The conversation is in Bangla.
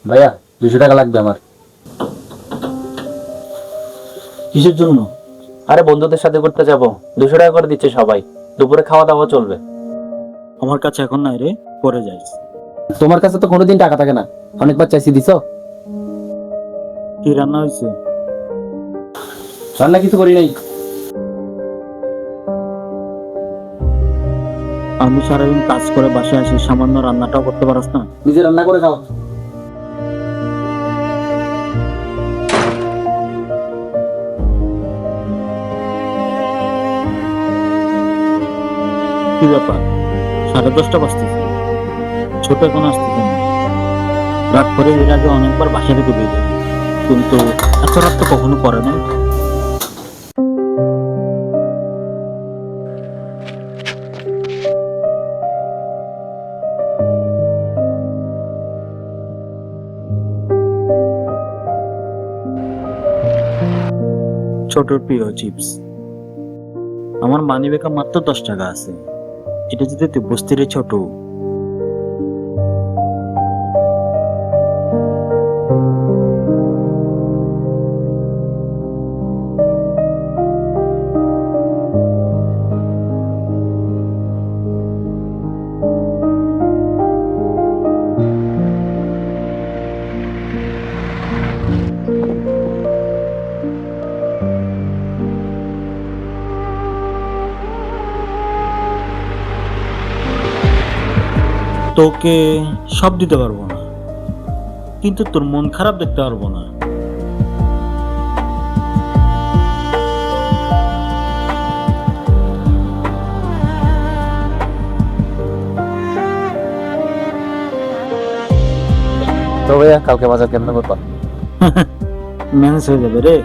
ভাইয়া 200 টাকা লাগবে আমার। কিসের জন্য? আরে বন্ধুদের সাথে ঘুরতে যাব, 200 টাকা করে দিচ্ছে সবাই, দুপুরে খাওয়া দাওয়া চলবে। আমার কাছে এখন নাই রে, পরে যাইস। তোমার কাছে তো কোনোদিন টাকা থাকে না, অনেকবার চাইছি, দিছো? কি রান্না হয়েছে? রান্না কিছু করি নাই। আমি সারাদিন কাজ করে বাসায় আসি, সামান্য রান্নাটাও করতে পারস না? নিজে রান্না করে খাও। কি ব্যাপার, 10:30 বাজতেছে, ছোট এখন আসতেছে না? রাত করে এর আগে অনেকবার বাসা থেকে বেরিয়ে, কিন্তু এত রাত তো কখনো করে না। ছোটর প্রিয় চিপস। আমার মানি ব্যাগে মাত্র 10 টাকা আছে, এটা যদি তুই বুঝতে রে ছোট। তোকে সব দিতে পারবো না, কিন্তু তোর মন খারাপ দেখতে পারবো না। তো ভাইয়া কালকে বাজার কেমন করবা? ম্যানেজ হয়ে যাবে রে।